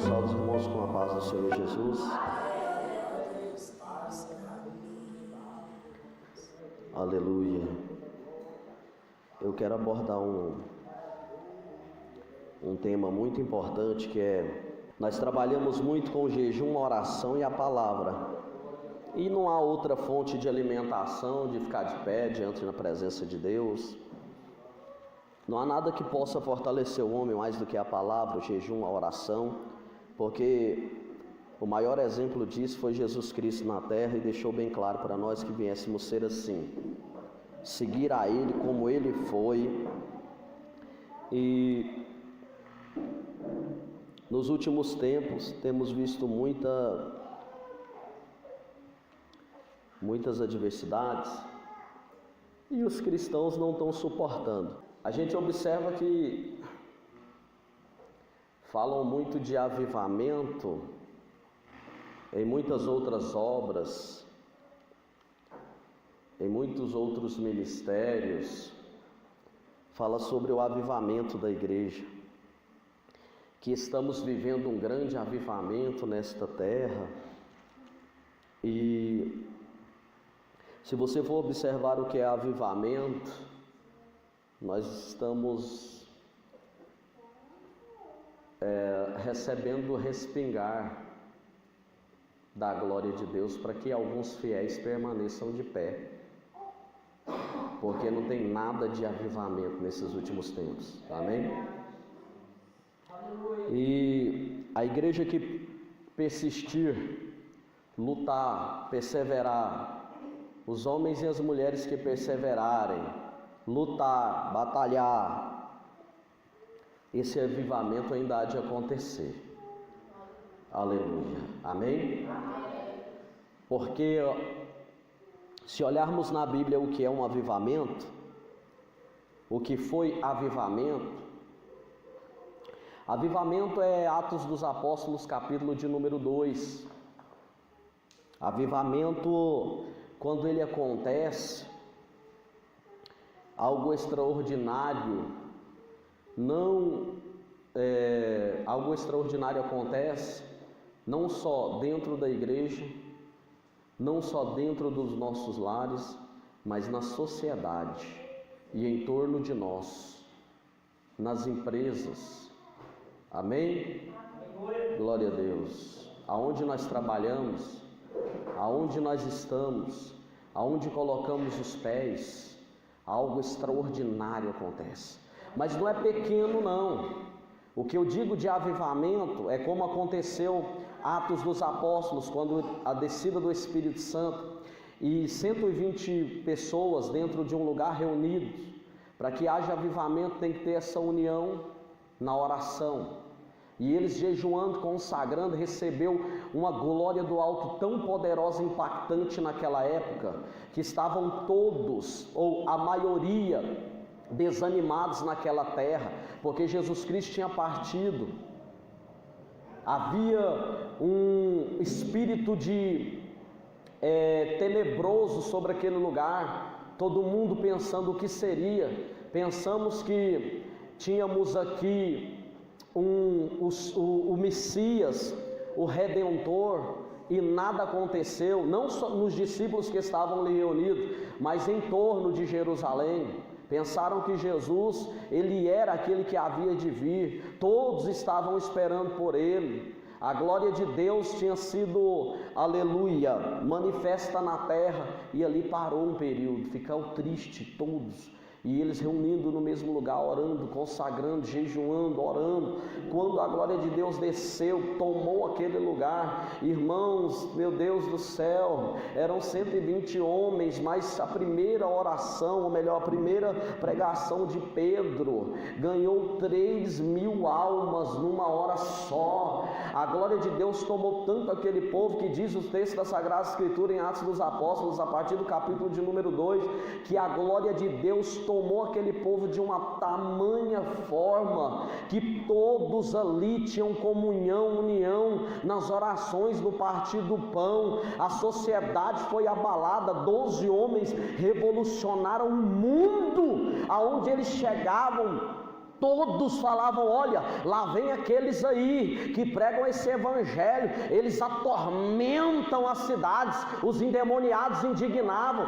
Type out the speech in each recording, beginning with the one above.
Saúde os irmãos com a paz do Senhor Jesus. Aleluia. Eu quero abordar um tema muito importante, que nós trabalhamos muito com o jejum, a oração e a palavra. E não há outra fonte de alimentação, de ficar de pé diante da presença de Deus. Não há nada que possa fortalecer o homem mais do que a palavra, o jejum, a oração, porque o maior exemplo disso foi Jesus Cristo na terra, e deixou bem claro para nós que viéssemos ser assim, seguir a Ele como Ele foi. E nos últimos tempos temos visto muitas adversidades, e os cristãos não estão suportando. A gente observa que falam muito de avivamento em muitas outras obras, em muitos outros ministérios. Fala sobre o avivamento da igreja, que estamos vivendo um grande avivamento nesta terra. E se você for observar o que é avivamento, nós estamos recebendo o respingar da glória de Deus, para que alguns fiéis permaneçam de pé, porque não tem nada de avivamento nesses últimos tempos. Amém? E a igreja que persistir, lutar, perseverar, os homens e as mulheres que perseverarem, lutar, batalhar, esse avivamento ainda há de acontecer. Aleluia. Amém? Porque se olharmos na Bíblia o que é um avivamento, o que foi avivamento, avivamento é Atos dos Apóstolos, capítulo de número 2. Avivamento, quando ele acontece, algo extraordinário, algo extraordinário acontece, não só dentro da igreja, não só dentro dos nossos lares, mas na sociedade e em torno de nós, nas empresas. Amém? Glória a Deus. Aonde nós trabalhamos, aonde nós estamos, aonde colocamos os pés, algo extraordinário acontece. Mas não é pequeno, não. O que eu digo de avivamento é como aconteceu Atos dos Apóstolos, quando a descida do Espírito Santo e 120 pessoas dentro de um lugar reunidos. Para que haja avivamento tem que ter essa união na oração. E eles jejuando, consagrando, recebeu uma glória do alto tão poderosa e impactante naquela época, que estavam todos, ou a maioria, desanimados naquela terra, porque Jesus Cristo tinha partido. Havia um espírito tenebroso sobre aquele lugar, todo mundo pensando o que seria. Pensamos que tínhamos aqui o Messias, o Redentor, e nada aconteceu, não só nos discípulos que estavam ali reunidos, mas em torno de Jerusalém. Pensaram que Jesus, ele era aquele que havia de vir, todos estavam esperando por ele. A glória de Deus tinha sido, aleluia, manifesta na terra, e ali parou um período, ficaram tristes todos. E eles reunindo no mesmo lugar, orando, consagrando, jejuando, orando. Quando a glória de Deus desceu, tomou aquele lugar. Irmãos, meu Deus do céu, eram 120 homens, mas a primeira oração, ou melhor, a primeira pregação de Pedro, ganhou 3.000 almas numa hora só. A glória de Deus tomou tanto aquele povo, que diz o texto da Sagrada Escritura em Atos dos Apóstolos, a partir do capítulo de número 2, que a glória de Deus tomou aquele povo de uma tamanha forma que todos ali tinham comunhão, união nas orações do partir do pão. A sociedade foi abalada, 12 homens revolucionaram o mundo. Aonde eles chegavam, Todos falavam: olha, lá vem aqueles aí que pregam esse evangelho, eles atormentam as cidades. Os endemoniados indignavam.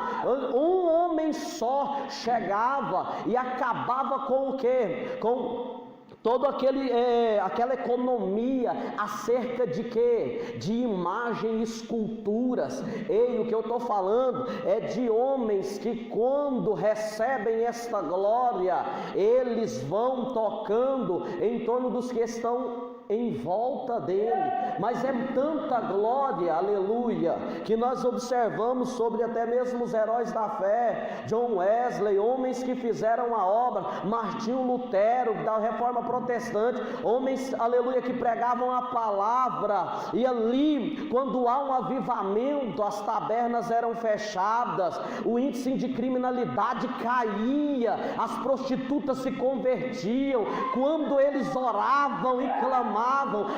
Um homem só chegava e acabava com o quê? Com toda aquela economia acerca de quê? De imagem e esculturas. Ei, o que eu estou falando é de homens que, quando recebem esta glória, eles vão tocando em torno dos que estão em volta dele. Mas é tanta glória, aleluia, que nós observamos sobre até mesmo os heróis da fé, John Wesley, homens que fizeram a obra, Martinho Lutero, da Reforma Protestante, homens, aleluia, que pregavam a palavra. E ali, quando há um avivamento, as tabernas eram fechadas, o índice de criminalidade caía, as prostitutas se convertiam. Quando eles oravam e clamavam,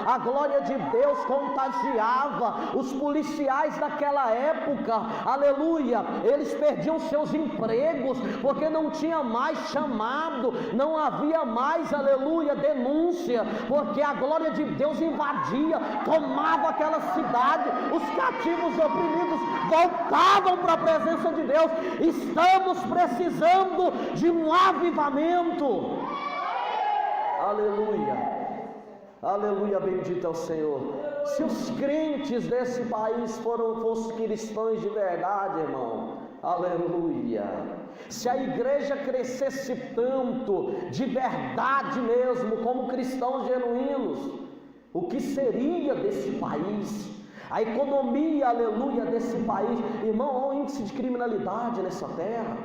a glória de Deus contagiava. Os policiais daquela época, aleluia, eles perdiam seus empregos, porque não tinha mais chamado, não havia mais, aleluia, denúncia, porque a glória de Deus invadia, tomava aquela cidade, os cativos e oprimidos voltavam para a presença de Deus. Estamos precisando de um avivamento. Aleluia. Aleluia, bendito é o Senhor. Se os crentes desse país fossem cristãos de verdade, irmão, aleluia. Se a igreja crescesse tanto, de verdade mesmo, como cristãos genuínos, o que seria desse país? A economia, aleluia, desse país. Irmão, olha o índice de criminalidade nessa terra.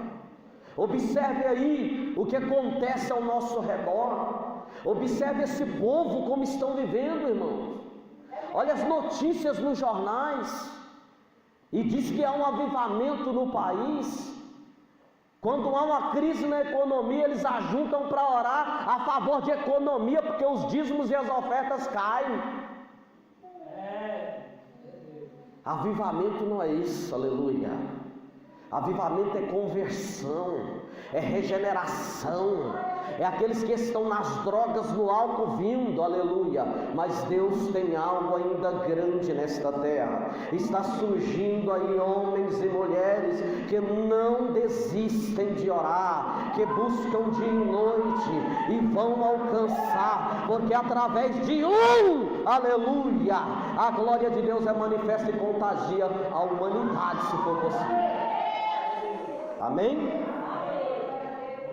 Observe aí o que acontece ao nosso redor. Observe esse povo como estão vivendo, irmãos. Olha as notícias nos jornais, e diz que há um avivamento no país. Quando há uma crise na economia, eles ajuntam para orar a favor de economia, porque os dízimos e as ofertas caem. Avivamento não é isso, aleluia. Avivamento é conversão, é regeneração, é aqueles que estão nas drogas, no álcool vindo, aleluia. Mas Deus tem algo ainda grande nesta terra. Está surgindo aí homens e mulheres que não desistem de orar, que buscam dia e noite e vão alcançar, porque através de aleluia, a glória de Deus é manifesta e contagia a humanidade, se for possível. Amém?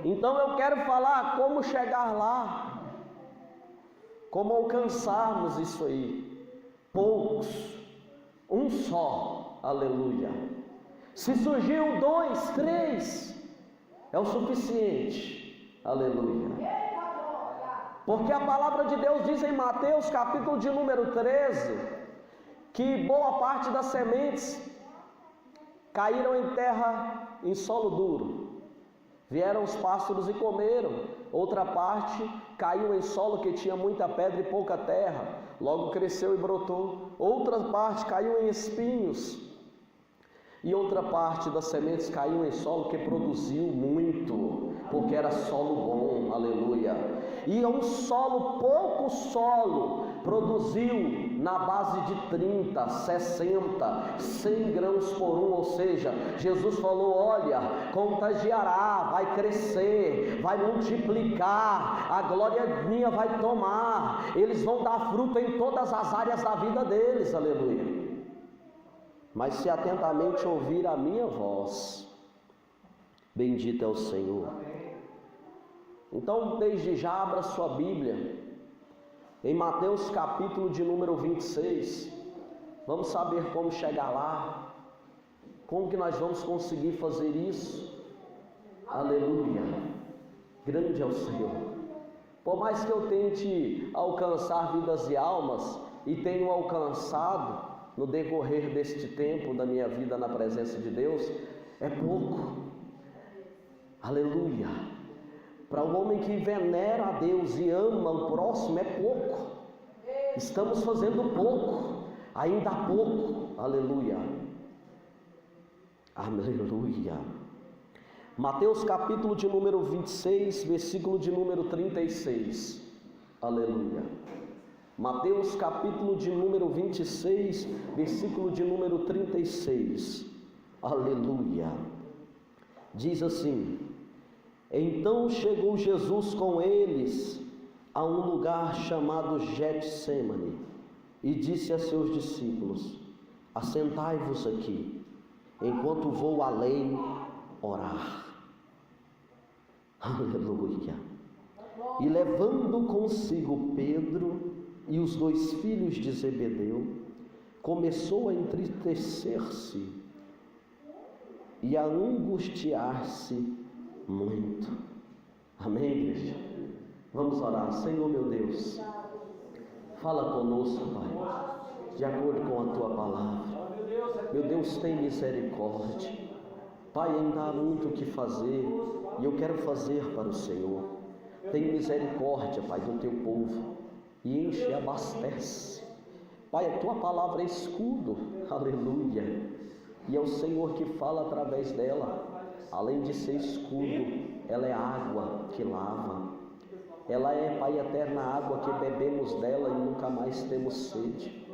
Então eu quero falar como chegar lá, como alcançarmos isso aí. Poucos, um só, aleluia. Se surgiu 2, 3, é o suficiente, aleluia. Porque a palavra de Deus diz em Mateus capítulo de número 13, que boa parte das sementes caíram em terra, em solo duro. Vieram os pássaros e comeram. Outra parte caiu em solo que tinha muita pedra e pouca terra, logo cresceu e brotou. Outra parte caiu em espinhos. E outra parte das sementes caiu em solo que produziu muito, porque era solo bom, aleluia. E um solo, pouco solo, produziu na base de 30, 60, 100 grãos por um. Ou seja, Jesus falou: olha, contagiará, vai crescer, vai multiplicar, a glória minha vai tomar, eles vão dar fruto em todas as áreas da vida deles, aleluia. Mas se atentamente ouvir a minha voz, bendito é o Senhor. Então, desde já, abra sua Bíblia, em Mateus capítulo de número 26, vamos saber como chegar lá, como que nós vamos conseguir fazer isso, aleluia, grande é o Senhor. Por mais que eu tente alcançar vidas e almas, e tenho alcançado, no decorrer deste tempo da minha vida na presença de Deus, é pouco, aleluia. Para o homem que venera a Deus e ama o próximo, é pouco. Estamos fazendo pouco, ainda há pouco, aleluia, aleluia. Mateus capítulo de número 26, versículo de número 36. Aleluia. Mateus capítulo de número 26, versículo de número 36. Aleluia. Diz assim: então chegou Jesus com eles a um lugar chamado Getsêmani e disse a seus discípulos: assentai-vos aqui, enquanto vou além orar. Aleluia. E levando consigo Pedro e os 2 filhos de Zebedeu, começou a entristecer-se e a angustiar-se muito. Amém, igreja? Vamos orar. Senhor meu Deus, fala conosco, Pai, de acordo com a Tua palavra. Meu Deus, tem misericórdia. Pai, ainda há muito o que fazer e eu quero fazer para o Senhor. Tem misericórdia, Pai, do Teu povo e enche e abastece. Pai, a Tua palavra é escudo, aleluia, e é o Senhor que fala através dela. Além de ser escudo, ela é água que lava. Ela é, Pai, eterna água que bebemos dela e nunca mais temos sede.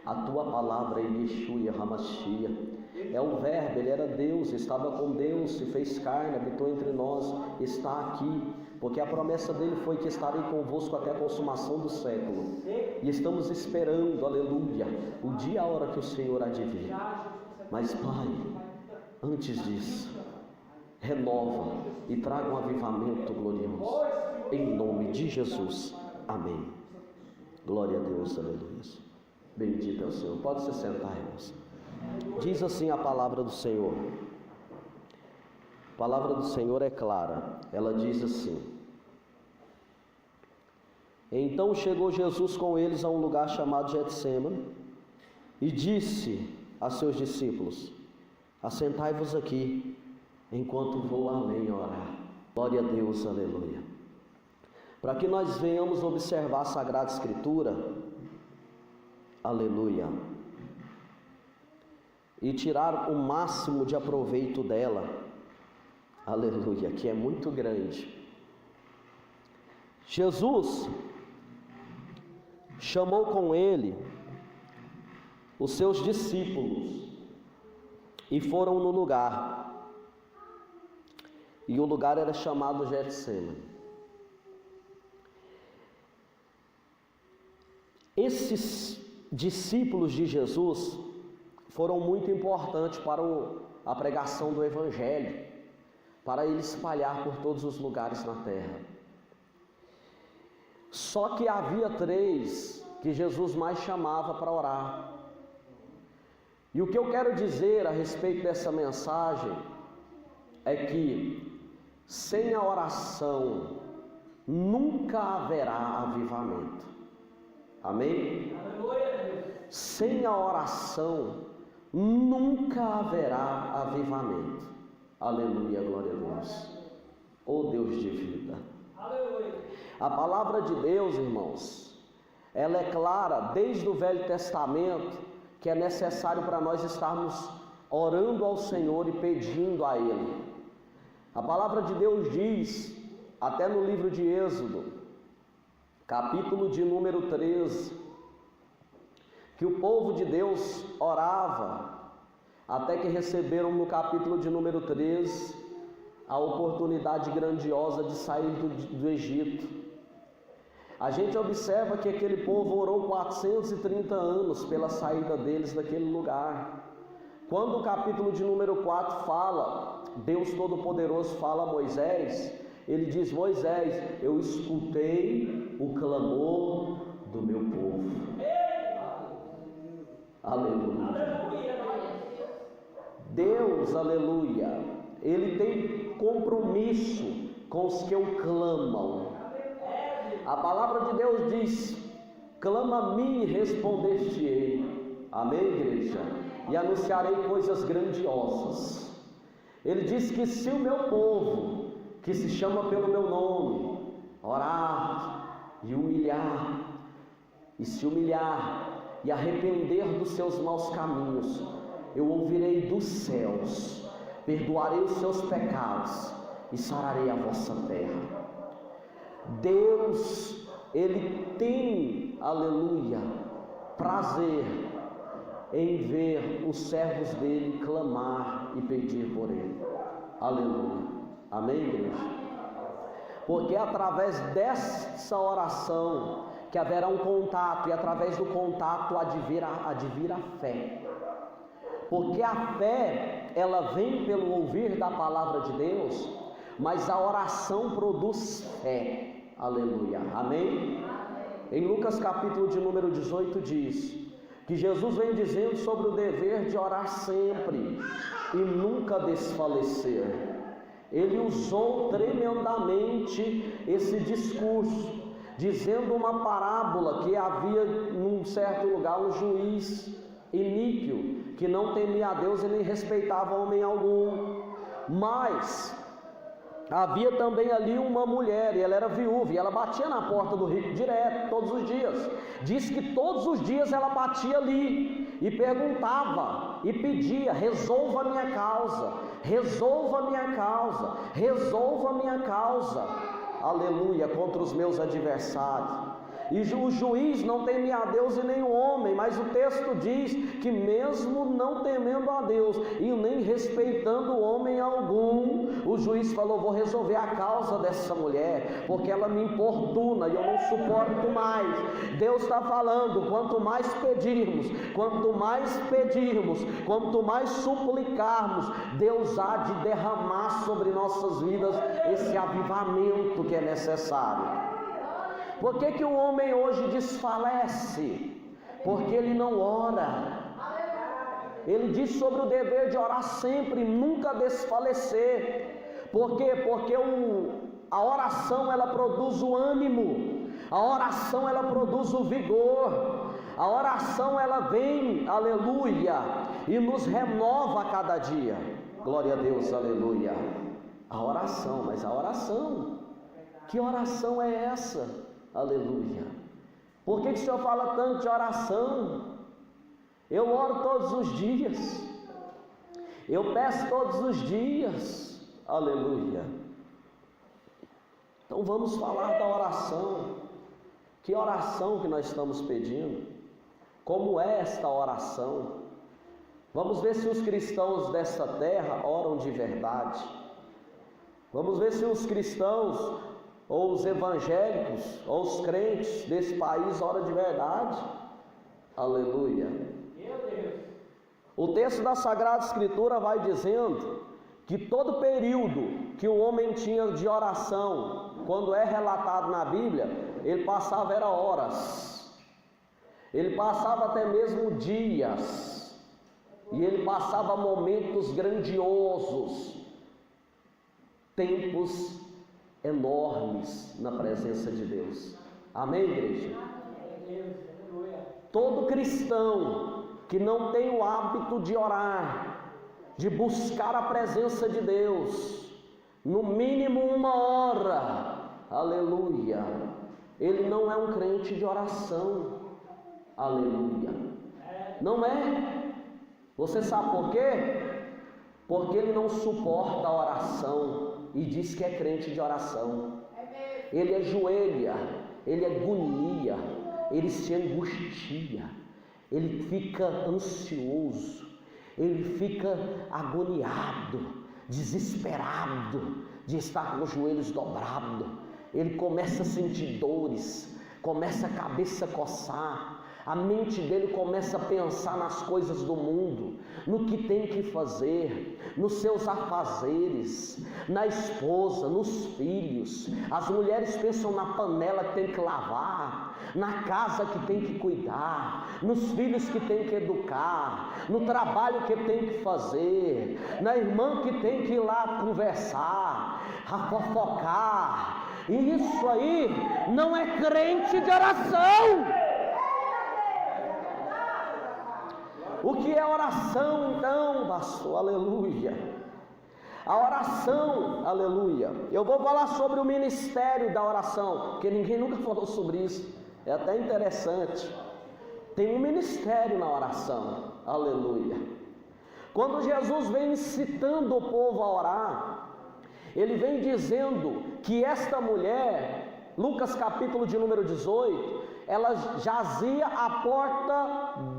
A Tua palavra é Yeshua Hamashia. É o Verbo, Ele era Deus, estava com Deus, se fez carne, habitou entre nós, está aqui, porque a promessa dele foi que estarei convosco até a consumação do século. E estamos esperando, aleluia, o dia e a hora que o Senhor há de vir. Mas, Pai, antes disso, renova e traga um avivamento glorioso, em nome de Jesus, amém. Glória a Deus, aleluia. Bendito é o Senhor. Pode se sentar, irmãos. Diz assim a palavra do Senhor. A palavra do Senhor é clara. Ela diz assim: então chegou Jesus com eles a um lugar chamado Getsêmani e disse a seus discípulos: assentai-vos aqui, enquanto vou além orar. Glória a Deus, aleluia. Para que nós venhamos observar a Sagrada Escritura, aleluia, e tirar o máximo de aproveito dela, aleluia, que é muito grande. Jesus chamou com ele os seus discípulos e foram no lugar, e o lugar era chamado Getsêmani. Esses discípulos de Jesus foram muito importantes para a pregação do Evangelho, para ele espalhar por todos os lugares na terra. Só que havia 3 que Jesus mais chamava para orar. E o que eu quero dizer a respeito dessa mensagem é que sem a oração nunca haverá avivamento. Amém? Sem a oração nunca haverá avivamento. Aleluia, glória a Deus. Oh Deus de vida. Aleluia. A palavra de Deus, irmãos, ela é clara desde o Velho Testamento que é necessário para nós estarmos orando ao Senhor e pedindo a Ele. A palavra de Deus diz, até no livro de Êxodo, capítulo de número 13, que o povo de Deus orava, até que receberam no capítulo de número 13, a oportunidade grandiosa de sair do Egito. A gente observa que aquele povo orou 430 anos pela saída deles daquele lugar. Quando o capítulo de número 4 fala, Deus Todo-Poderoso fala a Moisés, ele diz: Moisés, eu escutei o clamor do meu povo. Aleluia. Deus, aleluia, Ele tem compromisso com os que o clamam. A palavra de Deus diz: clama a mim e responder-te-ei. Amém, igreja? E anunciarei coisas grandiosas. Ele diz que se o meu povo, que se chama pelo meu nome, orar e humilhar, e se humilhar e arrepender dos seus maus caminhos, eu ouvirei dos céus, perdoarei os seus pecados e sararei a vossa terra. Deus, Ele tem, aleluia, prazer em ver os servos dele clamar e pedir por ele. Aleluia. Amém, igreja? Porque é através dessa oração que haverá um contato, e através do contato há de vir a fé. Porque a fé, ela vem pelo ouvir da palavra de Deus, mas a oração produz fé. Aleluia. Amém? Em Lucas capítulo de número 18 diz que Jesus vem dizendo sobre o dever de orar sempre e nunca desfalecer. Ele usou tremendamente esse discurso, dizendo uma parábola que havia num certo lugar um juiz iníquo, que não temia a Deus e nem respeitava homem algum. Mas havia também ali uma mulher, e ela era viúva, e ela batia na porta do rico direto, todos os dias. Diz que todos os dias ela batia ali e perguntava e pedia: resolva a minha causa, resolva a minha causa, resolva a minha causa, aleluia, contra os meus adversários. E o juiz não temia a Deus e nem o homem, mas o texto diz que mesmo não temendo a Deus e nem respeitando homem algum, o juiz falou: vou resolver a causa dessa mulher, porque ela me importuna e eu não suporto mais. Deus está falando: quanto mais pedirmos, quanto mais suplicarmos, Deus há de derramar sobre nossas vidas esse avivamento que é necessário. Por que o homem hoje desfalece? Porque ele não ora. Ele diz sobre o dever de orar sempre, nunca desfalecer. Por quê? Porque a oração, ela produz o ânimo, a oração, ela produz o vigor, a oração, ela vem, aleluia, e nos renova a cada dia. Glória a Deus, aleluia. A oração, mas a oração, que oração é essa? Aleluia. Por que o Senhor fala tanto de oração? Eu oro todos os dias, eu peço todos os dias, aleluia. Então vamos falar da oração. Que oração que nós estamos pedindo? Como é esta oração? Vamos ver se os cristãos desta terra oram de verdade. Vamos ver se os cristãos, ou os evangélicos, ou os crentes desse país oram de verdade. Aleluia. O texto da Sagrada Escritura vai dizendo que todo período que o homem tinha de oração, quando é relatado na Bíblia, ele passava era horas, ele passava até mesmo dias, e ele passava momentos grandiosos, tempos enormes na presença de Deus. Amém, igreja? Todo cristão que não tem o hábito de orar, de buscar a presença de Deus, no mínimo 1 hora, aleluia, ele não é um crente de oração. Aleluia. Não é. Você sabe por quê? Porque ele não suporta a oração e diz que é crente de oração. Ele ajoelha, ele agonia, ele se angustia, ele fica ansioso, ele fica agoniado, desesperado de estar com os joelhos dobrados. Ele começa a sentir dores, começa a cabeça coçar, a mente dele começa a pensar nas coisas do mundo, no que tem que fazer, nos seus afazeres, na esposa, nos filhos. As mulheres pensam na panela que tem que lavar, na casa que tem que cuidar, nos filhos que tem que educar, no trabalho que tem que fazer, na irmã que tem que ir lá conversar, a fofocar. E isso aí não é crente de oração. O que é oração então, pastor? Aleluia. A oração, aleluia. Eu vou falar sobre o ministério da oração, porque ninguém nunca falou sobre isso. É até interessante. Tem um ministério na oração, aleluia. Quando Jesus vem incitando o povo a orar, ele vem dizendo que esta mulher, Lucas capítulo de número 18, ela jazia à porta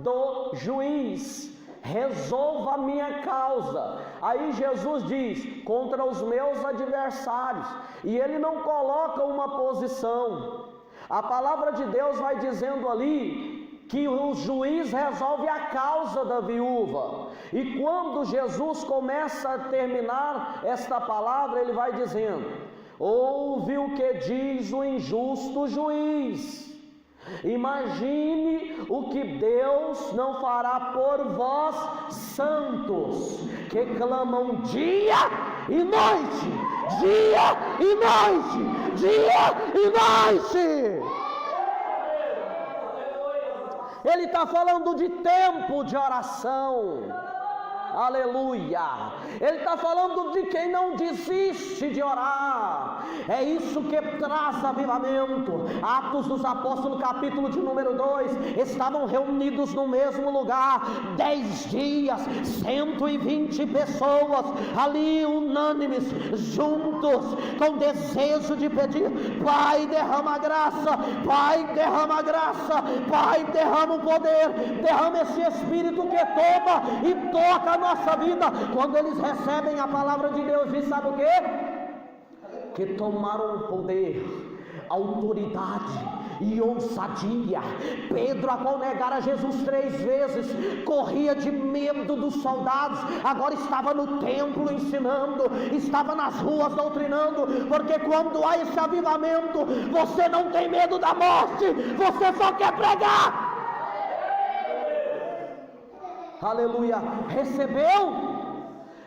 do juiz. Resolva a minha causa. Aí Jesus diz, contra os meus adversários, e ele não coloca uma posição. A palavra de Deus vai dizendo ali que o juiz resolve a causa da viúva, e quando Jesus começa a terminar esta palavra, ele vai dizendo, ouve o que diz o injusto juiz. Imagine o que Deus não fará por vós, santos, que clamam dia e noite, dia e noite, dia e noite. Ele está falando de tempo de oração. Aleluia. Ele está falando de quem não desiste de orar. É isso que traz avivamento. Atos dos Apóstolos capítulo de número 2, estavam reunidos no mesmo lugar 10 dias, 120 pessoas ali unânimes, juntos, com desejo de pedir, Pai derrama a graça, Pai derrama a graça, Pai derrama o poder, derrama esse Espírito que toma e toca a nossa vida. Quando eles recebem a palavra de Deus, e sabe o que tomaram poder, autoridade e ousadia. Pedro, ao negar a Jesus 3 vezes, corria de medo dos soldados, agora estava no templo ensinando, estava nas ruas doutrinando, porque quando há esse avivamento, você não tem medo da morte, você só quer pregar. Aleluia. Recebeu?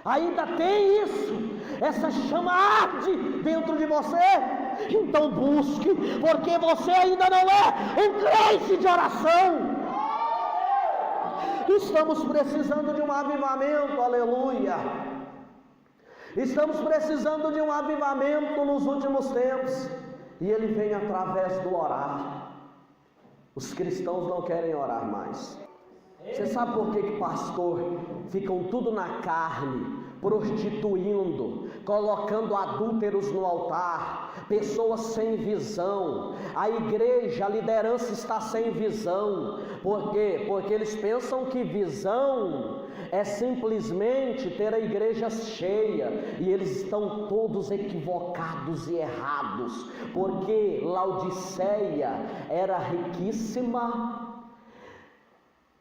Ainda tem isso? Essa chama arde dentro de você? Então busque, porque você ainda não é um crente de oração. Estamos precisando de um avivamento, aleluia. Estamos precisando de um avivamento nos últimos tempos, e ele vem através do orar. Os cristãos não querem orar mais. Você sabe por que pastor ficam tudo na carne, prostituindo, colocando adúlteros no altar, pessoas sem visão? A igreja, a liderança está sem visão. Por quê? Porque eles pensam que visão é simplesmente ter a igreja cheia, e eles estão todos equivocados e errados, porque Laodiceia era riquíssima,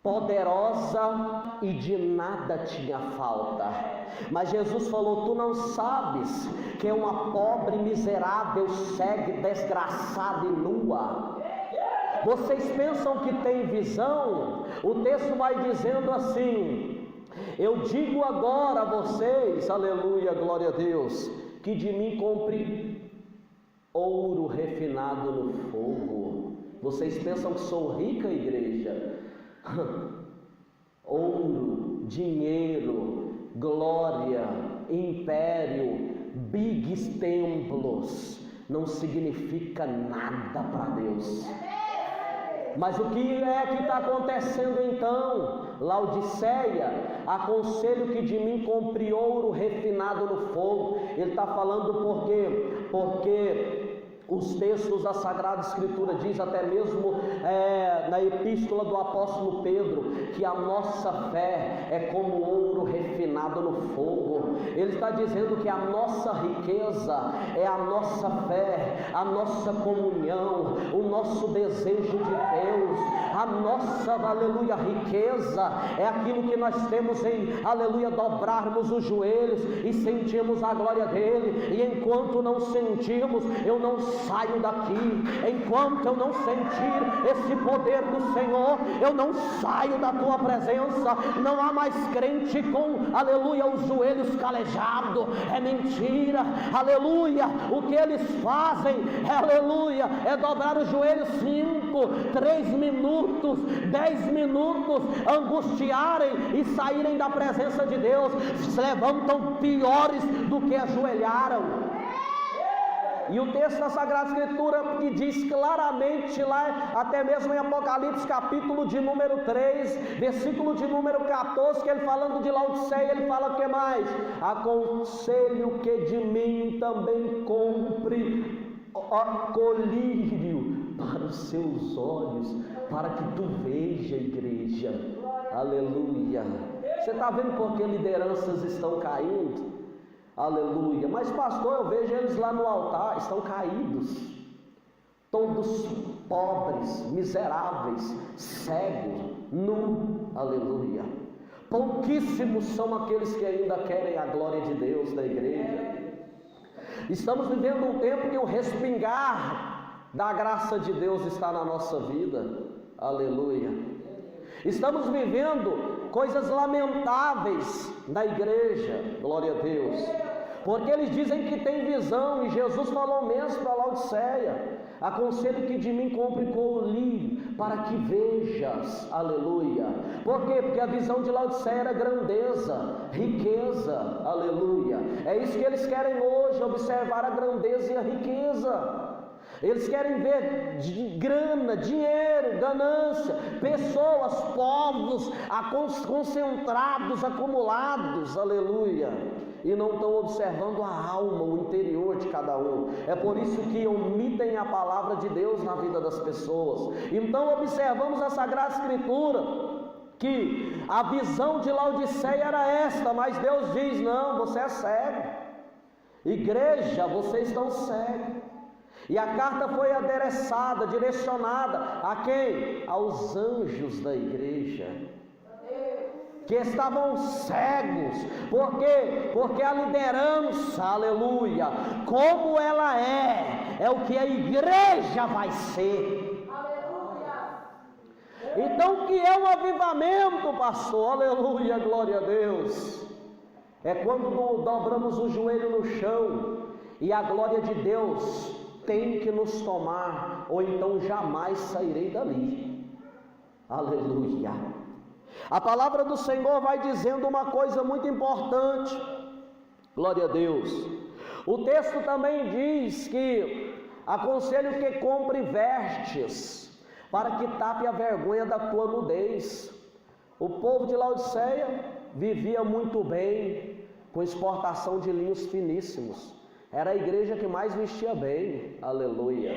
poderosa e de nada tinha falta. Mas Jesus falou, tu não sabes que é uma pobre, miserável, cega, desgraçada e nua. Vocês pensam que tem visão? O texto vai dizendo assim, eu digo agora a vocês, aleluia, glória a Deus, que de mim compre ouro refinado no fogo. Vocês pensam que sou rica, igreja? Ouro, dinheiro, glória, império, bigs templos não significa nada para Deus. Mas o que é que está acontecendo então? Laodiceia, aconselho que de mim compre ouro refinado no fogo. Ele está falando por quê? Porque os textos da Sagrada Escritura diz, até mesmo na epístola do apóstolo Pedro, que a nossa fé é como ouro refinado no fogo. Ele está dizendo que a nossa riqueza é a nossa fé, a nossa comunhão, o nosso desejo de Deus, a nossa, aleluia, riqueza é aquilo que nós temos em, aleluia, dobrarmos os joelhos e sentirmos a glória dele. E enquanto não sentirmos, eu não saio daqui. Enquanto eu não sentir esse poder do Senhor, eu não saio da tua presença. Não há mais crente com, aleluia, os joelhos calejados. É mentira, aleluia. O que eles fazem, aleluia, é dobrar os joelhos 5, 3 minutos, 10 minutos, angustiarem e saírem da presença de Deus, se levantam piores do que ajoelharam. E o texto da Sagrada Escritura que diz claramente lá, até mesmo em Apocalipse capítulo de número 3, versículo de número 14, que ele falando de Laodiceia, ele fala o que mais? Aconselho que de mim também compre colírio para os seus olhos, para que tu veja, igreja. Aleluia. Você está vendo por que lideranças estão caindo? Aleluia. Mas pastor, eu vejo eles lá no altar, estão caídos, todos pobres, miseráveis, cegos, nu. Aleluia. Pouquíssimos são aqueles que ainda querem a glória de Deus da igreja. Estamos vivendo um tempo que o respingar da graça de Deus está na nossa vida. Aleluia. Estamos vivendo coisas lamentáveis na igreja. Glória a Deus. Porque eles dizem que tem visão, e Jesus falou mesmo para Laodiceia: aconselho que de mim compre colírio para que vejas. Aleluia. Por quê? Porque a visão de Laodiceia era grandeza, riqueza. Aleluia. É isso que eles querem hoje, observar a grandeza e a riqueza. Eles querem ver grana, dinheiro, ganância, pessoas, povos concentrados, acumulados. Aleluia. E não estão observando a alma, o interior de cada um. É por isso que omitem a palavra de Deus na vida das pessoas. Então observamos a Sagrada Escritura, que a visão de Laodiceia era esta, mas Deus diz: não, você é cego. Igreja, vocês estão cegos. E a carta foi adereçada, direcionada a quem? Aos anjos da igreja, que estavam cegos. Por quê? Porque a liderança, aleluia, como ela é o que a igreja vai ser. Aleluia. Então o que é um avivamento, pastor? Aleluia, glória a Deus. É quando dobramos o joelho no chão e a glória de Deus tem que nos tomar, ou então jamais sairei dali. Aleluia. A palavra do Senhor vai dizendo uma coisa muito importante. Glória a Deus. O texto também diz que aconselho que compre vestes, para que tape a vergonha da tua nudez. O povo de Laodiceia vivia muito bem com exportação de linhos finíssimos. Era a igreja que mais vestia bem, aleluia.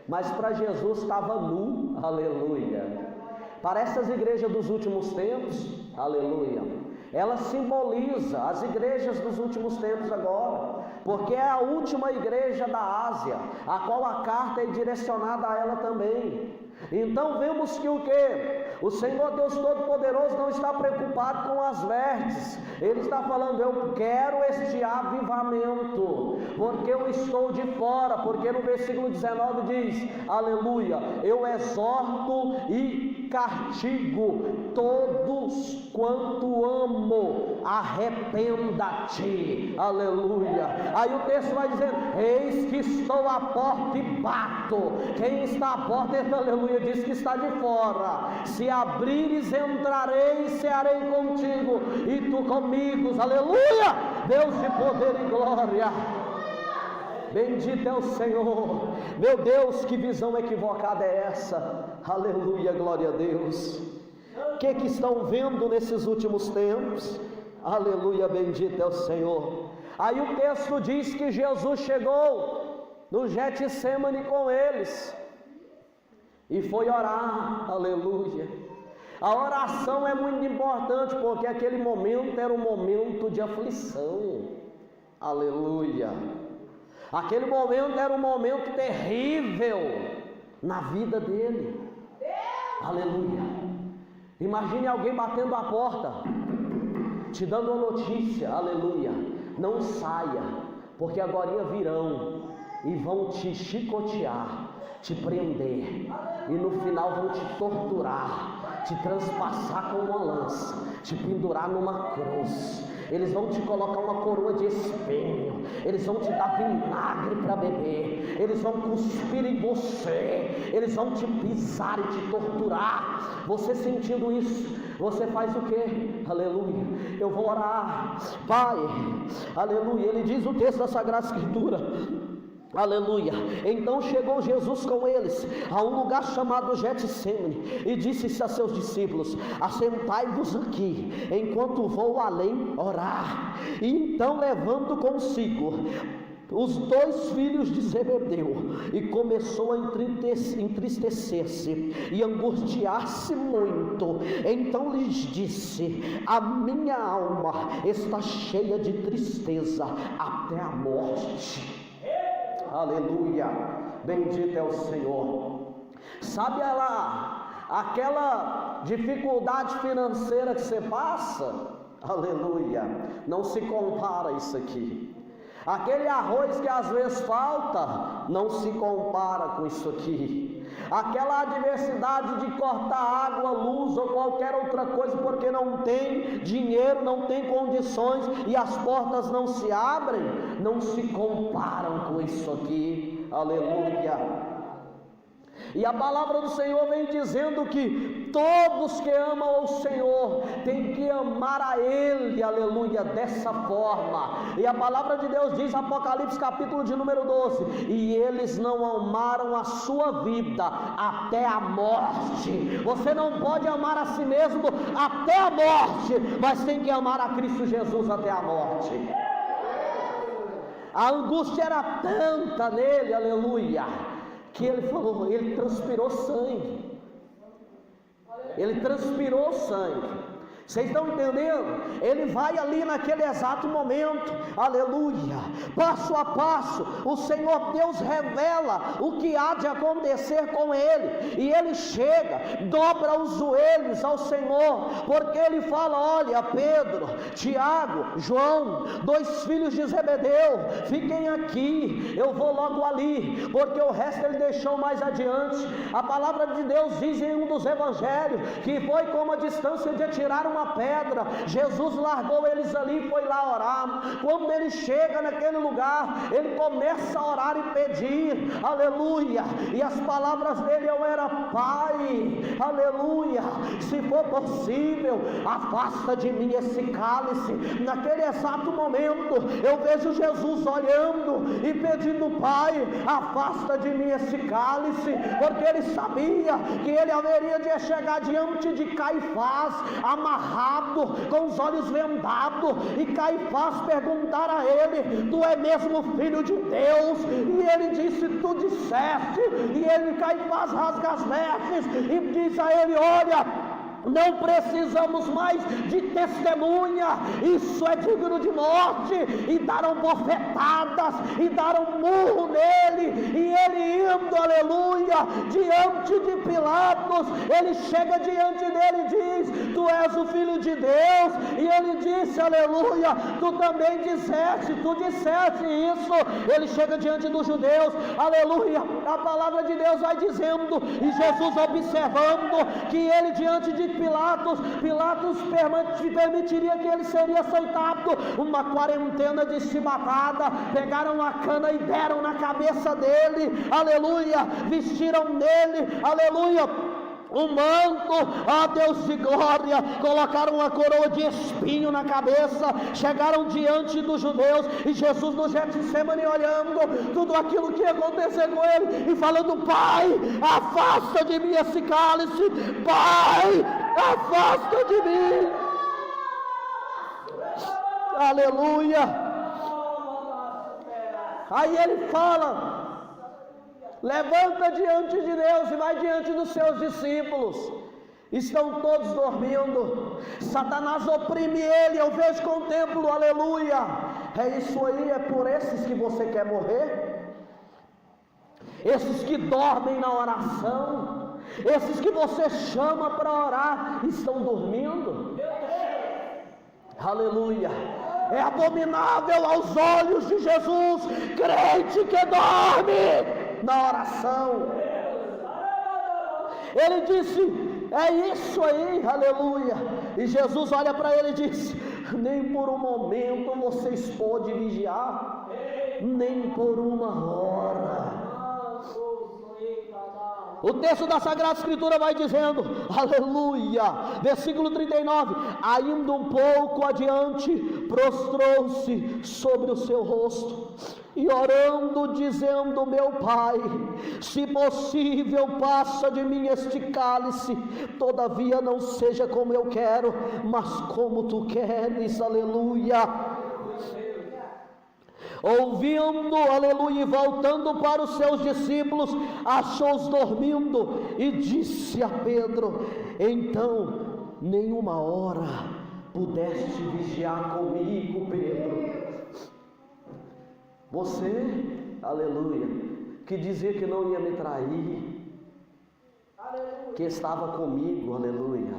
Mas para Jesus estava nu, aleluia. Para essas igrejas dos últimos tempos, aleluia, ela simboliza as igrejas dos últimos tempos agora, porque é a última igreja da Ásia, a qual a carta é direcionada a ela também. Então vemos que o que? O Senhor Deus Todo-Poderoso não está preocupado com as vestes. Ele está falando: eu quero este avivamento, porque eu estou de fora. Porque no versículo 19 diz, aleluia, eu exorto e castigo todos quanto amo, arrependa-te. Aleluia. Aí o texto vai dizendo: eis que estou à porta e bato. Quem está à porta, aleluia, diz que está de fora. Se abrires, entrarei e cearei contigo, e tu comigo. Aleluia. Deus de poder e glória. Bendito é o Senhor. Meu Deus, que visão equivocada é essa? Aleluia, glória a Deus. O que estão vendo nesses últimos tempos? Aleluia, bendito é o Senhor. Aí o texto diz que Jesus chegou no Getsemane com eles e foi orar. Aleluia. A oração é muito importante, porque aquele momento era um momento de aflição. Aleluia. Aquele momento era um momento terrível na vida dele. Aleluia. Imagine alguém batendo a porta, te dando uma notícia. Aleluia. Não saia, porque agora virão e vão te chicotear, te prender, e no final vão te torturar, te transpassar com uma lança, te pendurar numa cruz. Eles vão te colocar uma coroa de espinho, eles vão te dar vinagre para beber, eles vão cuspir em você, eles vão te pisar e te torturar. Você sentindo isso, você faz o quê? Aleluia. Eu vou orar, Pai, aleluia. Ele diz o texto da Sagrada Escritura Aleluia. Então chegou Jesus com eles a um lugar chamado Getsêmani e disse a seus discípulos: assentai-vos aqui, enquanto vou além orar. E então, levando consigo os 2 filhos de Zebedeu, e começou a entristecer-se e angustiar-se muito. Então lhes disse: a minha alma está cheia de tristeza até a morte. Aleluia, bendito é o Senhor. Sabe aquela dificuldade financeira que você passa? Aleluia, não se compara isso aqui. Aquele arroz que às vezes falta, não se compara com isso aqui. Aquela adversidade de cortar água, luz ou qualquer outra coisa porque não tem dinheiro, não tem condições e as portas não se abrem, não se comparam com isso aqui. Aleluia. E a palavra do Senhor vem dizendo que todos que amam o Senhor têm que amar a Ele, aleluia, dessa forma. E a palavra de Deus diz, Apocalipse capítulo de número 12: e eles não amaram a sua vida até a morte. Você não pode amar a si mesmo até a morte, mas tem que amar a Cristo Jesus até a morte. A angústia era tanta nele, aleluia, que ele falou, ele transpirou sangue. Ele transpirou sangue. Vocês estão entendendo? Ele vai ali naquele exato momento, aleluia, passo a passo, o Senhor Deus revela o que há de acontecer com ele, e ele chega, dobra os joelhos ao Senhor, porque ele fala: olha, Pedro, Tiago, João, 2 filhos de Zebedeu, fiquem aqui, eu vou logo ali, porque o resto ele deixou mais adiante. A palavra de Deus diz em um dos evangelhos, que foi como a distância de atirar uma pedra. Jesus largou eles ali e foi lá orar. Quando ele chega naquele lugar, ele começa a orar e pedir, aleluia, e as palavras dele era: Pai, aleluia, se for possível, afasta de mim esse cálice. Naquele exato momento, eu vejo Jesus olhando e pedindo: Pai, afasta de mim esse cálice, porque ele sabia que ele haveria de chegar diante de Caifás, amarrado, com os olhos vendados, e Caifás perguntar a ele: tu é mesmo filho de Deus? E ele disse: tu disseste. E ele, Caifás, rasga as vestes e diz a ele: olha, não precisamos mais de testemunha, isso é digno de morte. E deram bofetadas e deram murro nele, e ele indo, aleluia, diante de Pilatos, ele chega diante dele e diz: tu és o Filho de Deus. E ele disse, aleluia, tu também disseste, tu disseste isso. Ele chega diante dos judeus, aleluia, a palavra de Deus vai dizendo, e Jesus observando que ele diante de Pilatos permitiria que ele seria açoitado, uma quarentena de chibatada, pegaram a cana e deram na cabeça dele, aleluia, vestiram nele, aleluia, um manto, ó Deus de glória, colocaram uma coroa de espinho na cabeça, chegaram diante dos judeus, e Jesus no Getsêmani olhando tudo aquilo que ia acontecer com ele, e falando: Pai, afasta de mim esse cálice, Pai, afasta de mim, aleluia. Aí ele fala: levanta diante de Deus e vai diante dos seus discípulos, estão todos dormindo, Satanás oprime ele, eu vejo, contemplo, aleluia. É isso aí, é por esses que você quer morrer? Esses que dormem na oração, esses que você chama para orar, estão dormindo? Aleluia. É abominável aos olhos de Jesus crente que dorme na oração. Ele disse: é isso aí, aleluia. E Jesus olha para ele e diz: nem por um momento vocês podem vigiar, nem por uma hora. O texto da Sagrada Escritura vai dizendo, aleluia, versículo 39, ainda um pouco adiante, prostrou-se sobre o seu rosto, e orando, dizendo, meu Pai, se possível, passa de mim este cálice, todavia não seja como eu quero, mas como tu queres, aleluia. Ouvindo, aleluia, e voltando para os seus discípulos, achou-os dormindo, e disse a Pedro, então, nenhuma hora pudeste vigiar comigo, Pedro. Você, aleluia, que dizia que não ia me trair, que estava comigo, aleluia,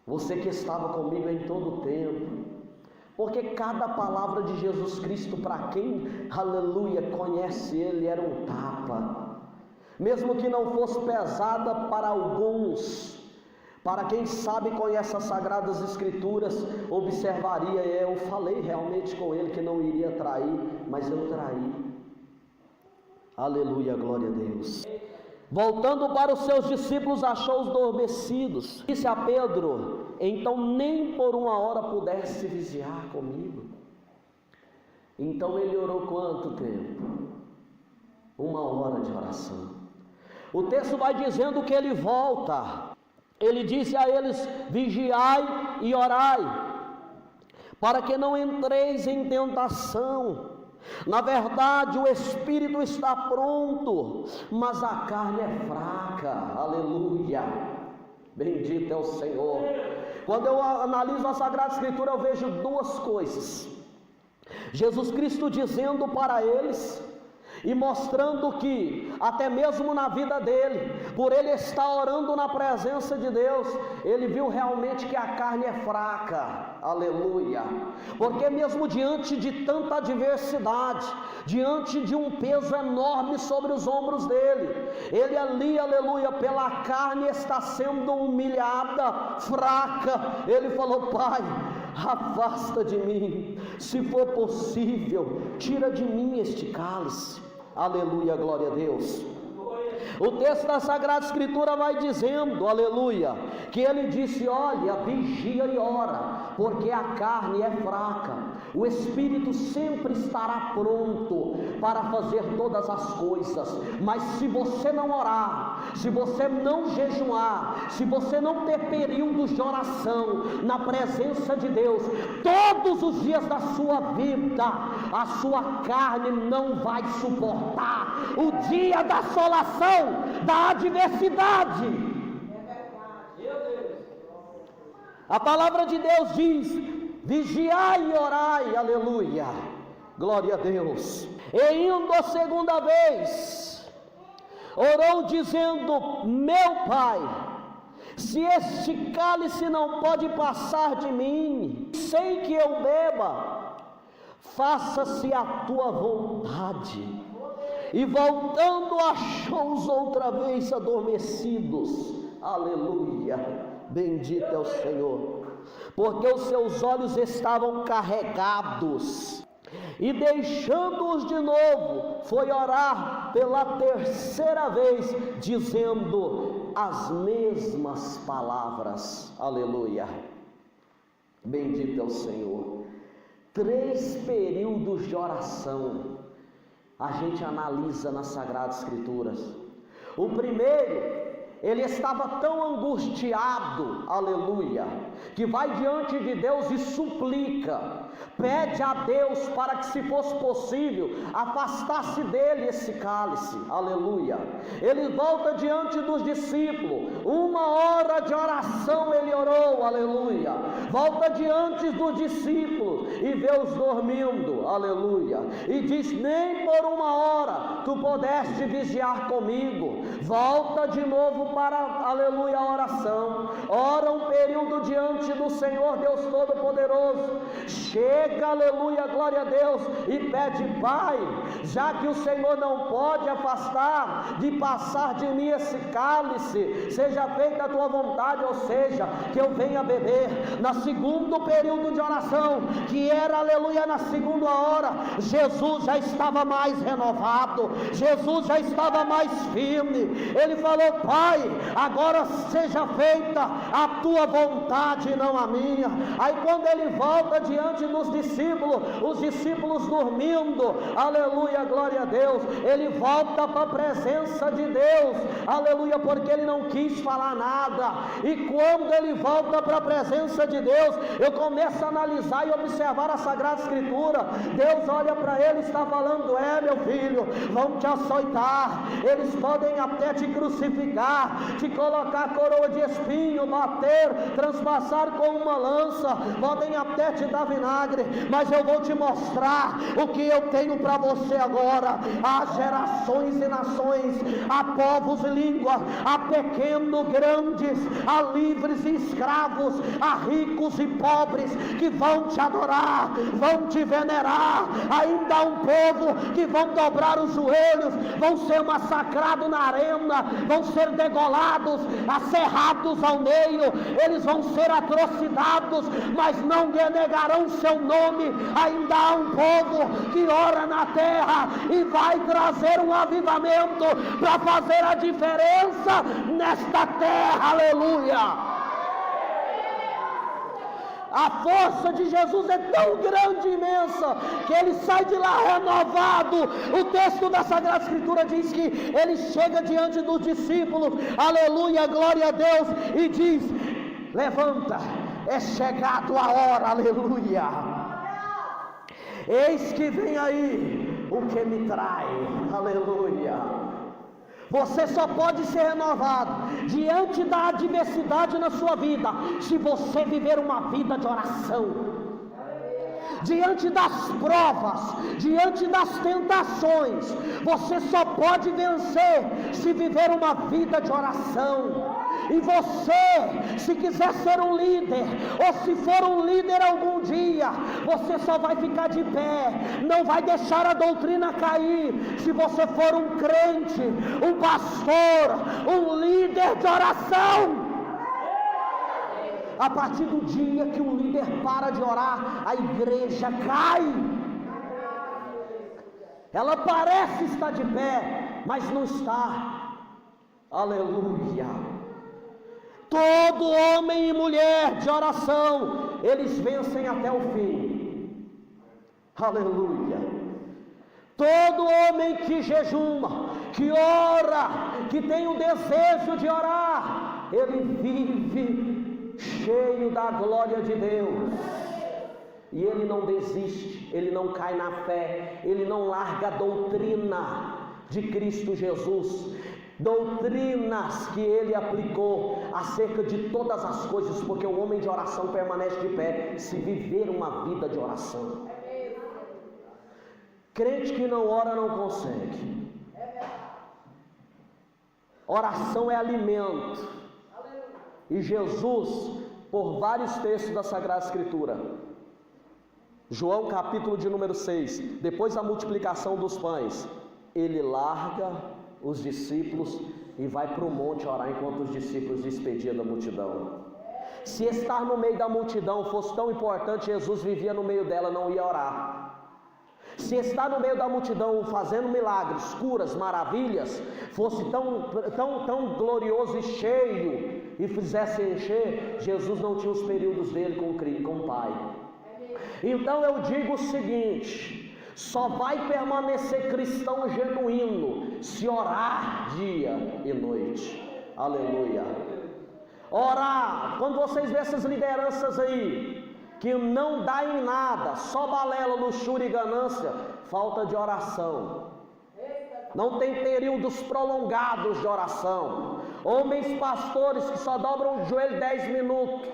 você que estava comigo em todo o tempo, porque cada palavra de Jesus Cristo, para quem, aleluia, conhece Ele, era um tapa, mesmo que não fosse pesada para alguns, para quem sabe, conhece as Sagradas Escrituras, observaria, eu falei realmente com ele que não iria trair, mas eu traí, aleluia, glória a Deus. Voltando para os seus discípulos, achou-os adormecidos, disse a Pedro, então nem por uma hora pudesse vigiar comigo. Então ele orou quanto tempo? 1 hora de oração. O texto vai dizendo que ele volta, ele disse a eles, vigiai e orai, para que não entreis em tentação. Na verdade o espírito está pronto, mas a carne é fraca, aleluia, bendito é o Senhor. Quando eu analiso a Sagrada Escritura, eu vejo duas coisas, Jesus Cristo dizendo para eles, e mostrando que, até mesmo na vida dele, por ele estar orando na presença de Deus, ele viu realmente que a carne é fraca, aleluia, porque mesmo diante de tanta adversidade, diante de um peso enorme sobre os ombros dele, ele ali, aleluia, pela carne está sendo humilhada, fraca, ele falou, Pai, afasta de mim, se for possível, tira de mim este cálice, aleluia, glória a Deus. O texto da Sagrada Escritura vai dizendo, aleluia, que ele disse, olha, vigia e ora, porque a carne é fraca, o Espírito sempre estará pronto para fazer todas as coisas, mas se você não orar, se você não jejuar, se você não ter períodos de oração na presença de Deus, todos os dias da sua vida, a sua carne não vai suportar o dia da assolação, da adversidade. A palavra de Deus diz, vigiai e orai, aleluia, glória a Deus. E indo a segunda vez, orou dizendo, meu Pai, se este cálice não pode passar de mim, sem que eu beba, faça-se a tua vontade. E voltando, achou-os outra vez adormecidos, aleluia, bendito é o Senhor, porque os seus olhos estavam carregados, e deixando-os de novo, foi orar pela terceira vez, dizendo as mesmas palavras, aleluia, bendito é o Senhor. 3 períodos de oração a gente analisa nas Sagradas Escrituras. O primeiro, ele estava tão angustiado, aleluia, que vai diante de Deus e suplica, pede a Deus para que, se fosse possível, afastasse dele esse cálice, aleluia. Ele volta diante dos discípulos, 1 hora de oração ele orou, aleluia. Volta diante dos discípulos e vê-os dormindo, aleluia, e diz, nem por 1 hora tu pudeste vigiar comigo. Volta de novo para, aleluia, a oração, ora um período diante do Senhor Deus Todo-Poderoso, chega, aleluia, glória a Deus, e pede, Pai, já que o Senhor não pode afastar de passar de mim esse cálice, seja feita a tua vontade, ou seja, que eu venha beber. Na segundo período de oração, que era, aleluia, na segunda hora, Jesus já estava mais renovado, Jesus já estava mais firme. Ele falou: Pai, agora seja feita a tua vontade, não a minha. Aí quando ele volta diante dos discípulos, os discípulos dormindo, aleluia, glória a Deus, ele volta para a presença de Deus, aleluia, porque ele não quis falar nada. E quando ele volta para a presença de Deus, eu começo a analisar e observar a Sagrada Escritura. Deus olha para ele e está falando: meu filho, vão te açoitar, eles podem até te crucificar, te colocar coroa de espinho, bater, transpassar com uma lança, podem até te dar vinagre, mas eu vou te mostrar o que eu tenho para você agora. Há gerações e nações, há povos e línguas, há pequenos, grandes, há livres e escravos, há ricos e pobres que vão te adorar, vão te venerar. Ainda há um povo que vão dobrar os joelhos, vão ser massacrados na arena, vão ser degolados, acerrados ao meio, eles vão ser atrocidades, mas não negarão seu nome. Ainda há um povo que ora na terra e vai trazer um avivamento para fazer a diferença nesta terra, aleluia. A força de Jesus é tão grande e imensa que ele sai de lá renovado. O texto da Sagrada Escritura diz que ele chega diante dos discípulos, aleluia, glória a Deus, e diz: levanta, é chegado a hora, aleluia. Eis que vem aí o que me trai, aleluia. Você só pode ser renovado diante da adversidade na sua vida se você viver uma vida de oração. Diante das provas, diante das tentações, você só pode vencer se viver uma vida de oração. E você, se quiser ser um líder, ou se for um líder algum dia, você só vai ficar de pé, não vai deixar a doutrina cair, se você for um crente, um pastor, um líder de oração. A partir do dia que o líder para de orar, a igreja cai. Ela parece estar de pé, mas não está. Aleluia. Todo homem e mulher de oração, eles vencem até o fim. Aleluia. Todo homem que jejuma, que ora, que tem o desejo de orar, ele vive cheio da glória de Deus. E ele não desiste, ele não cai na fé, ele não larga a doutrina de Cristo Jesus, doutrinas que ele aplicou acerca de todas as coisas, porque o homem de oração permanece de pé se viver uma vida de oração. Crente que não ora não consegue. Oração é alimento. E Jesus, por vários textos da Sagrada Escritura, João capítulo de número 6, depois da multiplicação dos pães, ele larga os discípulos e vai para o monte orar enquanto os discípulos despediam da multidão. Se estar no meio da multidão fosse tão importante, Jesus vivia no meio dela, não ia orar. Se estar no meio da multidão fazendo milagres, curas, maravilhas, fosse tão glorioso e cheio e fizesse encher, Jesus não tinha os períodos dele com o Pai. Então eu digo o seguinte: só vai permanecer cristão genuíno se orar dia e noite. Aleluia. Orar. Quando vocês vêem essas lideranças aí que não dá em nada, só balela, luxúria e ganância, falta de oração. Não tem períodos prolongados de oração. Homens pastores que só dobram o joelho 10 minutos,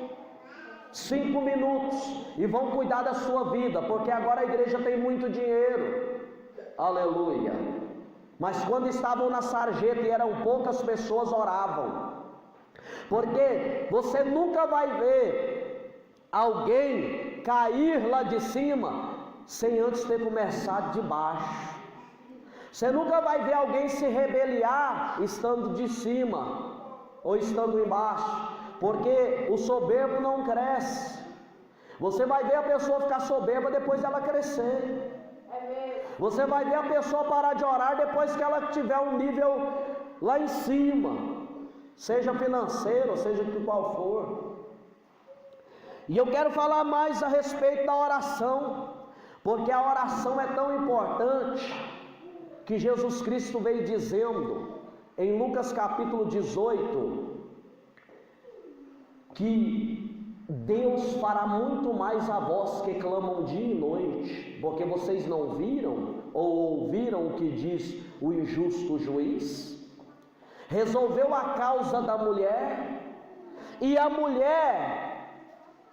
5 minutos, e vão cuidar da sua vida, porque agora a igreja tem muito dinheiro. Aleluia. Mas quando estavam na sarjeta e eram poucas pessoas, oravam. Porque você nunca vai ver alguém cair lá de cima sem antes ter começado de baixo. Você nunca vai ver alguém se rebeliar estando de cima ou estando embaixo, porque o soberbo não cresce. Você vai ver a pessoa ficar soberba depois dela crescer. Você vai ver a pessoa parar de orar depois que ela tiver um nível lá em cima, seja financeiro, seja de qual for. E eu quero falar mais a respeito da oração, porque a oração é tão importante que Jesus Cristo veio dizendo em Lucas capítulo 18 que Deus fará muito mais a vós que clamam dia e noite, porque vocês não viram ou ouviram o que diz o injusto juiz? Resolveu a causa da mulher, e a mulher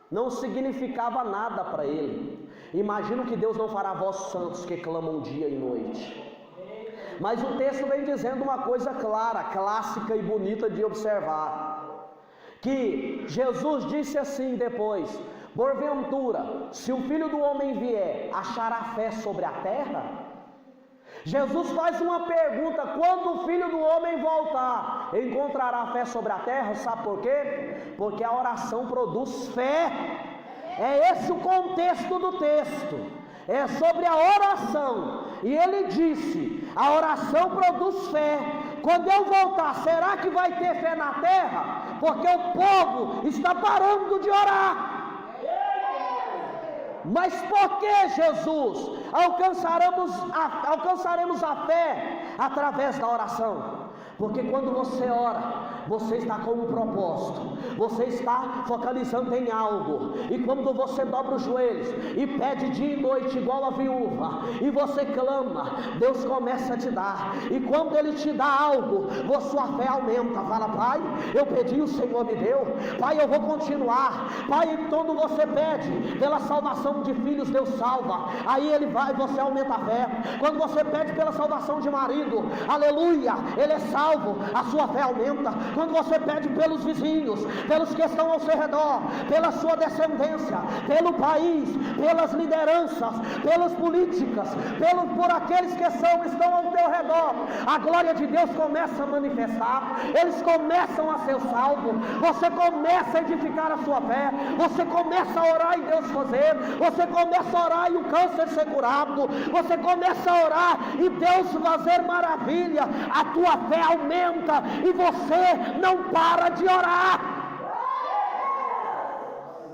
não significava nada para ele. Imagino que Deus não fará vós santos que clamam dia e noite. Mas o texto vem dizendo uma coisa clara, clássica e bonita de observar, que Jesus disse assim depois: porventura, se o Filho do Homem vier, achará fé sobre a terra? Jesus faz uma pergunta: quando o Filho do Homem voltar, encontrará fé sobre a terra? Sabe por quê? Porque a oração produz fé. É esse o contexto do texto, é sobre a oração. E ele disse: a oração produz fé. Quando eu voltar, será que vai ter fé na terra? Porque o povo está parando de orar. Mas por que, Jesus, alcançaremos a fé através da oração? Porque quando você ora, você está com um propósito, você está focalizando em algo. E quando você dobra os joelhos e pede dia e noite igual a viúva, e você clama, Deus começa a te dar. E quando Ele te dá algo, sua fé aumenta. Fala: Pai, eu pedi, o Senhor me deu. Pai, eu vou continuar. Pai, quando você pede pela salvação de filhos, Deus salva. Aí Ele vai, você aumenta a fé. Quando você pede pela salvação de marido, aleluia, ele é salvo, a sua fé aumenta. Quando você pede pelos vizinhos, pelos que estão ao seu redor, pela sua descendência, pelo país, pelas lideranças, pelas políticas, por aqueles que estão ao teu redor, a glória de Deus começa a manifestar, eles começam a ser salvos, você começa a edificar a sua fé, você começa a orar e Deus fazer, você começa a orar e o câncer ser curado, você começa a orar e Deus fazer maravilha, a tua fé aumenta e você não para de orar.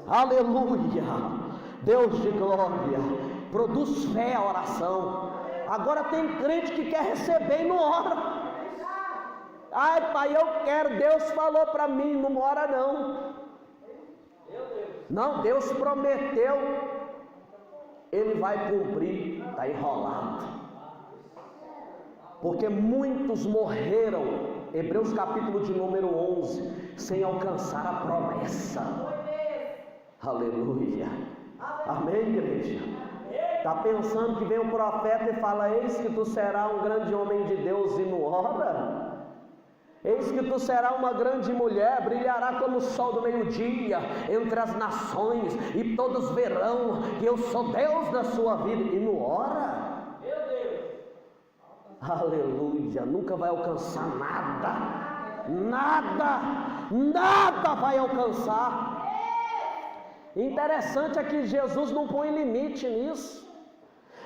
Aleluia, Deus de glória, produz fé a oração. Agora tem crente que quer receber e não ora. Ai, pai, eu quero, Deus falou para mim, não ora não. Não, Deus prometeu, Ele vai cumprir. Está enrolado, porque muitos morreram, Hebreus capítulo de número 11, sem alcançar a promessa. Aleluia, amém, igreja? Está pensando que vem um profeta e fala: eis que tu serás um grande homem de Deus, e não ora? Eis que tu serás uma grande mulher, brilhará como o sol do meio-dia entre as nações, e todos verão que eu sou Deus na sua vida, e não ora? Meu Deus! Aleluia, nunca vai alcançar nada vai alcançar. Interessante é que Jesus não põe limite nisso.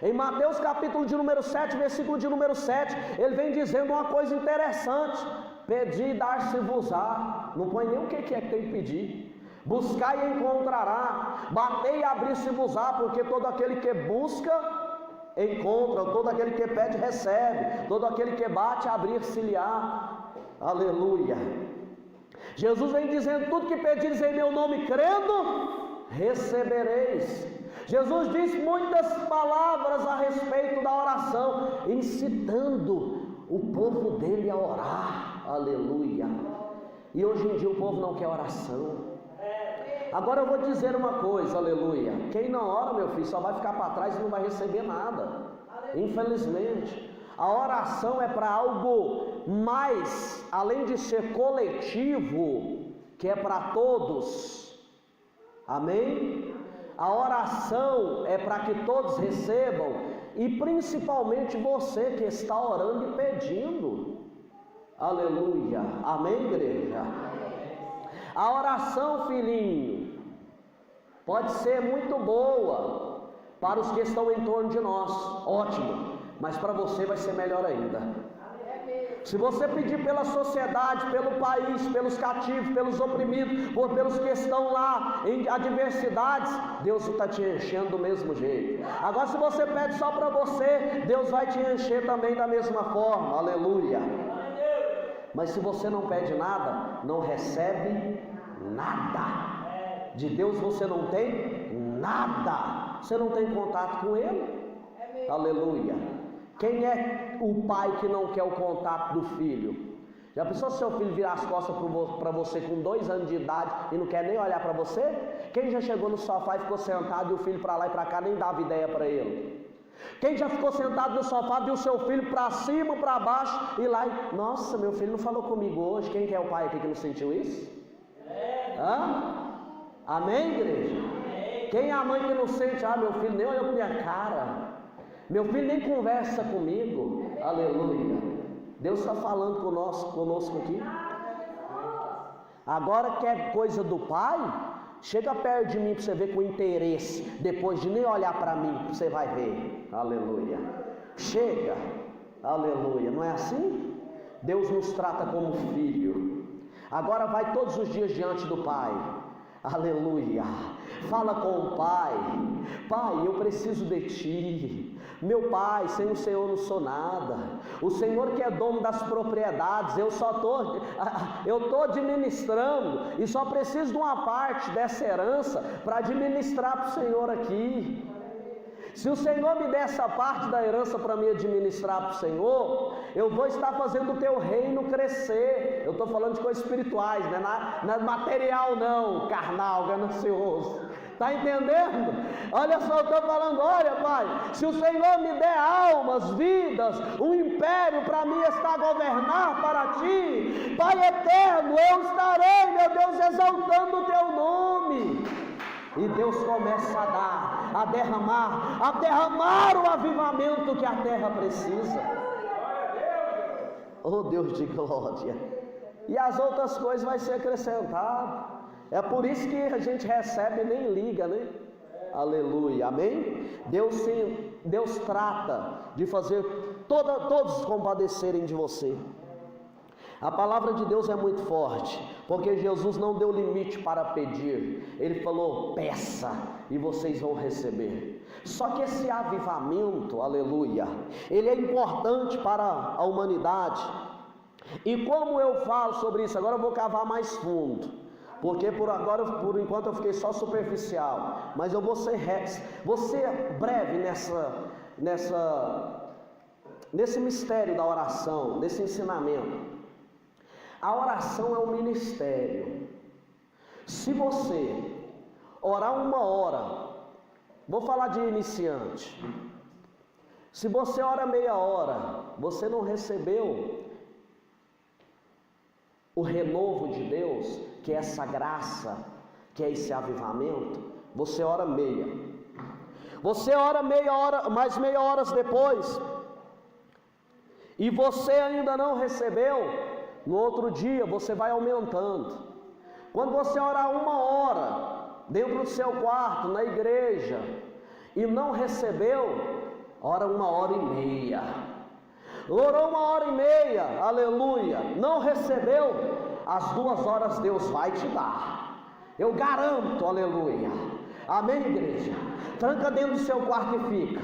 Em Mateus capítulo de número 7, versículo de número 7, ele vem dizendo uma coisa interessante: pedi e dar-se-vos-á. Não põe nem o que é que tem que pedir. Buscar e encontrará, bater e abrir-se-vos-á, porque todo aquele que busca, encontra, todo aquele que pede, recebe, todo aquele que bate, abrir-se-lhe-á. Aleluia. Jesus vem dizendo: tudo que pedires em meu nome, crendo, recebereis. Jesus diz muitas palavras a respeito da oração, incitando o povo dele a orar. Aleluia. E hoje em dia o povo não quer oração. Agora eu vou dizer uma coisa, aleluia: quem não ora, meu filho, só vai ficar para trás e não vai receber nada. Infelizmente, a oração é para algo mais, além de ser coletivo, que é para todos. Amém? A oração é para que todos recebam, e principalmente você que está orando e pedindo. Aleluia, amém, igreja? A oração, filhinho, pode ser muito boa para os que estão em torno de nós, ótimo, mas para você vai ser melhor ainda. Se você pedir pela sociedade, pelo país, pelos cativos, pelos oprimidos, ou pelos que estão lá em adversidades, Deus está te enchendo do mesmo jeito. Agora, se você pede só para você, Deus vai te encher também da mesma forma, aleluia. Mas se você não pede nada, não recebe nada. De Deus você não tem nada. Você não tem contato com Ele, aleluia. Quem é o pai que não quer o contato do filho? Já pensou se seu filho virar as costas para você com 2 anos de idade e não quer nem olhar para você? Quem já chegou no sofá e ficou sentado e o filho para lá e para cá nem dava ideia para ele? Quem já ficou sentado no sofá, viu seu filho para cima, para baixo e lá e... Nossa, meu filho não falou comigo hoje. Quem que é o pai aqui que não sentiu isso? Hã? Amém, igreja? Quem é a mãe que não sente? Ah, meu filho nem olhou para minha cara. Meu filho nem conversa comigo, aleluia. Deus está falando conosco aqui. Agora quer coisa do pai? Chega perto de mim para você ver com interesse. Depois de nem olhar para mim, você vai ver, aleluia. Chega, aleluia. Não é assim? Deus nos trata como filho. Agora vai todos os dias diante do pai, aleluia. Fala com o pai. Pai, eu preciso de ti. Meu pai, sem o Senhor não sou nada. O Senhor que é dono das propriedades, eu estou administrando e só preciso de uma parte dessa herança para administrar para o Senhor aqui. Se o Senhor me der essa parte da herança para me administrar para o Senhor, eu vou estar fazendo o teu reino crescer. Eu estou falando de coisas espirituais, não é material não, carnal, ganancioso. Está entendendo? Olha só, eu estou falando, olha pai, se o Senhor me der almas, vidas, um império para mim estar a governar para ti, Pai eterno, eu estarei, meu Deus, exaltando o teu nome. E Deus começa a derramar o avivamento que a terra precisa. Oh Deus de glória. E as outras coisas vai ser acrescentado. É por isso que a gente recebe e nem liga, né? Aleluia, amém? Deus trata de fazer todos compadecerem de você. A palavra de Deus é muito forte, porque Jesus não deu limite para pedir. Ele falou, peça e vocês vão receber. Só que esse avivamento, aleluia, ele é importante para a humanidade. E como eu falo sobre isso, agora eu vou cavar mais fundo, porque por enquanto eu fiquei só superficial, mas eu vou ser breve nesse mistério da oração, nesse ensinamento. A oração é um ministério. Se você orar 1 hora, vou falar de iniciante. Se você ora meia hora, você não recebeu o renovo de Deus, que é essa graça, que é esse avivamento. Você ora meia. Você ora meia hora, mais meia hora depois, e você ainda não recebeu. No outro dia você vai aumentando. Quando você orar 1 hora dentro do seu quarto, na igreja, e não recebeu, ora 1h30. Orou 1h30, aleluia, não recebeu, às 2 horas Deus vai te dar. Eu garanto, aleluia. Amém, igreja? Tranca dentro do seu quarto e fica.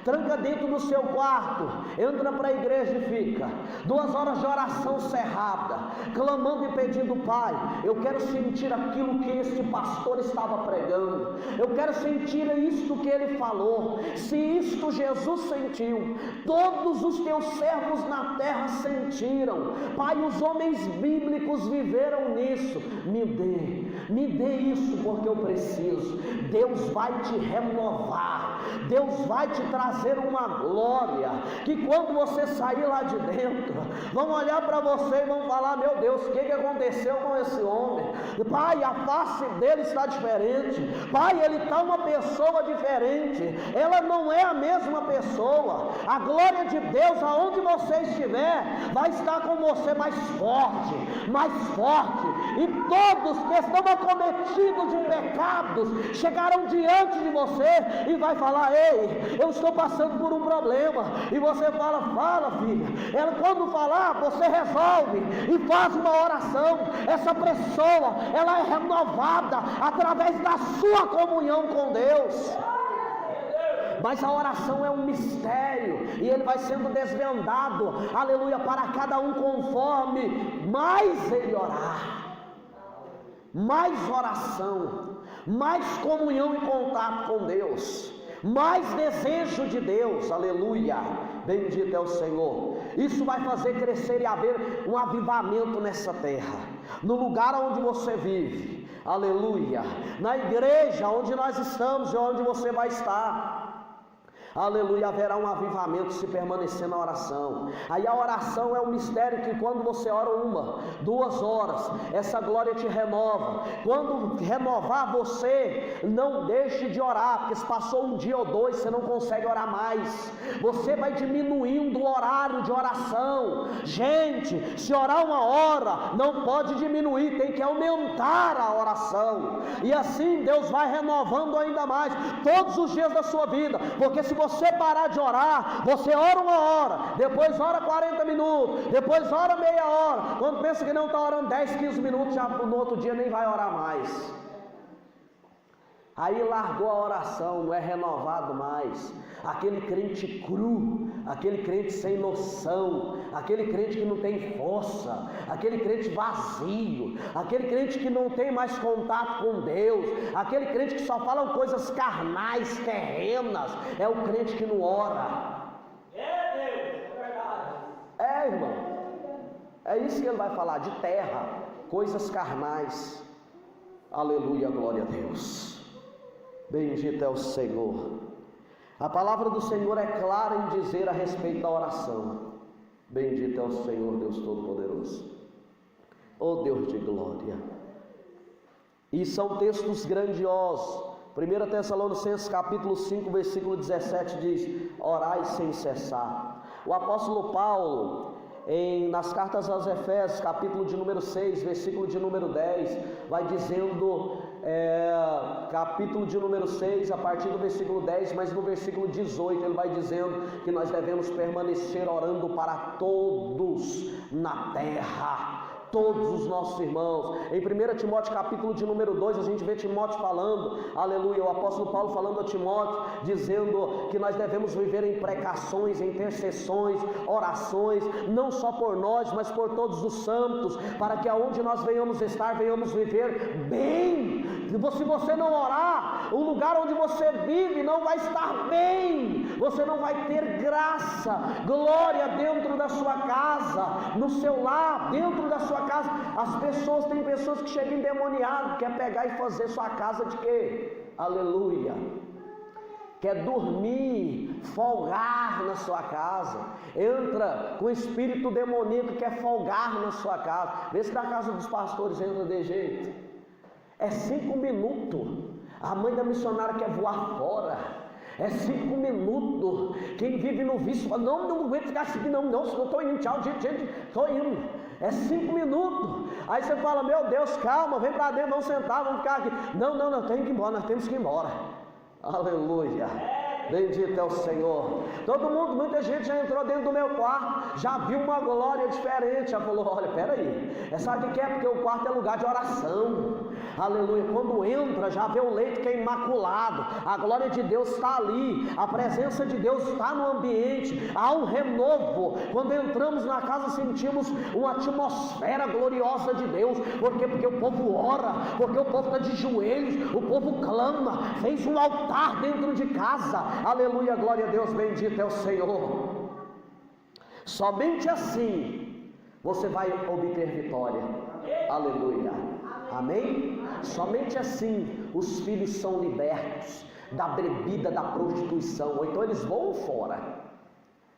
Tranca dentro do seu quarto, entra para a igreja e fica 2 horas de oração cerrada, clamando e pedindo, Pai, eu quero sentir aquilo que este pastor estava pregando, eu quero sentir isto que ele falou. Se isto Jesus sentiu, todos os teus servos na terra sentiram, Pai, os homens bíblicos viveram nisso, me dê isso porque eu preciso. Deus vai te renovar, Deus vai te trazer uma glória, que quando você sair lá de dentro, vão olhar para você e vão falar: meu Deus, o que aconteceu com esse homem? Pai, a face dele está diferente. Pai, ele está uma pessoa diferente. Ela não é a mesma pessoa. A glória de Deus, aonde você estiver, vai estar com você mais forte, mais forte. E todos que estão acometidos de pecados chegarão diante de você e vai falar: ei, eu estou passando por um problema. E você fala filha. Ela, quando falar, você resolve e faz uma oração. Essa pessoa, ela é renovada através da sua comunhão com Deus. Mas a oração é um mistério, e ele vai sendo desvendado, aleluia, para cada um conforme mais ele orar. Mais oração, mais comunhão e contato com Deus, mais desejo de Deus, aleluia, bendito é o Senhor. Isso vai fazer crescer e haver um avivamento nessa terra, no lugar onde você vive, aleluia, na igreja onde nós estamos e onde você vai estar. Aleluia, haverá um avivamento se permanecer na oração. Aí a oração é um mistério que quando você ora 1, 2 horas, essa glória te renova. Quando renovar você, não deixe de orar, porque se passou 1 dia ou 2, você não consegue orar mais. Você vai diminuindo o horário de oração. Gente, se orar 1 hora, não pode diminuir, tem que aumentar a oração. E assim Deus vai renovando ainda mais, todos os dias da sua vida. Porque se você parar de orar, você ora 1 hora, depois ora 40 minutos, depois ora meia hora, quando pensa que não está orando 10, 15 minutos, já no outro dia nem vai orar mais. Aí largou a oração, não é renovado mais. Aquele crente cru, aquele crente sem noção, aquele crente que não tem força, aquele crente vazio, aquele crente que não tem mais contato com Deus, aquele crente que só fala coisas carnais, terrenas, é o crente que não ora. É Deus, é verdade. É, irmão, é isso que ele vai falar, de terra, coisas carnais. Aleluia, glória a Deus. Bendito é o Senhor. A palavra do Senhor é clara em dizer a respeito da oração. Bendito é o Senhor, Deus Todo-Poderoso. Oh Deus de glória. E são textos grandiosos. 1 Tessalonicenses capítulo 5, versículo 17 diz: orai sem cessar. O apóstolo Paulo, nas cartas aos Efésios, capítulo de número 6, versículo de número 10, vai dizendo, capítulo de número 6, a partir do versículo 10, mas no versículo 18 ele vai dizendo que nós devemos permanecer orando para todos na terra, todos os nossos irmãos. Em 1 Timóteo capítulo de número 2, a gente vê Timóteo falando, aleluia, o apóstolo Paulo falando a Timóteo, dizendo que nós devemos viver em precações, intercessões, orações, não só por nós, mas por todos os santos, para que aonde nós venhamos estar, venhamos viver bem. Se você não orar, o lugar onde você vive não vai estar bem, você não vai ter graça, glória dentro da sua casa, no seu lar, dentro da sua casa. Tem pessoas que chegam endemoniadas, quer pegar e fazer sua casa de quê? Aleluia. Quer dormir, folgar na sua casa, entra com espírito demoníaco, quer folgar na sua casa. Vê se na casa dos pastores entra de jeito. É 5 minutos, a mãe da missionária quer voar fora. É 5 minutos. Quem vive no vício fala: não aguento ficar assim, não estou indo, tchau, gente, estou indo. É 5 minutos. Aí você fala: meu Deus, calma, vem para dentro, vamos sentar, vamos ficar aqui. Não, tem que ir embora, nós temos que ir embora. Aleluia. Bendito é o Senhor. Todo mundo, muita gente já entrou dentro do meu quarto, já viu uma glória diferente, já falou: olha, peraí, sabe o que é? Porque o quarto é lugar de oração. Aleluia. Quando entra, já vê o leito que é imaculado, a glória de Deus está ali, a presença de Deus está no ambiente, há um renovo. Quando entramos na casa, sentimos uma atmosfera gloriosa de Deus. Por quê? Porque o povo ora, porque o povo está de joelhos, o povo clama, fez um altar dentro de casa. Aleluia, glória a Deus, bendito é o Senhor. Somente assim você vai obter vitória. Aleluia, amém? Somente assim os filhos são libertos. da bebida, da prostituição, ou então eles vão fora.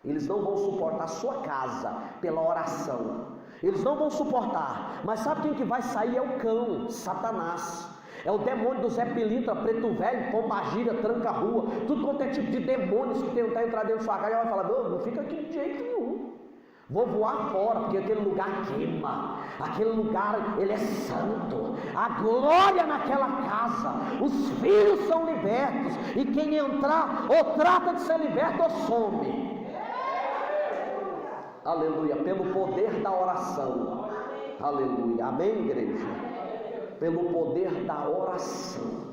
Eles não vão suportar a sua casa pela oração. Eles não vão suportar. Mas sabe quem que vai sair? É o cão, Satanás. É o demônio do Zé Pilintra, Preto Velho, Pombagira, Tranca-Rua, tudo quanto é tipo de demônios que tentam entrar dentro da sua casa. Ela vai falar: não fica aqui de jeito nenhum. Vou voar fora, porque aquele lugar queima. Aquele lugar, ele é santo. A glória naquela casa. Os filhos são libertos. E quem entrar, ou trata de ser liberto, ou some. Aleluia. Pelo poder da oração. Aleluia. Amém, igreja? Pelo poder da oração.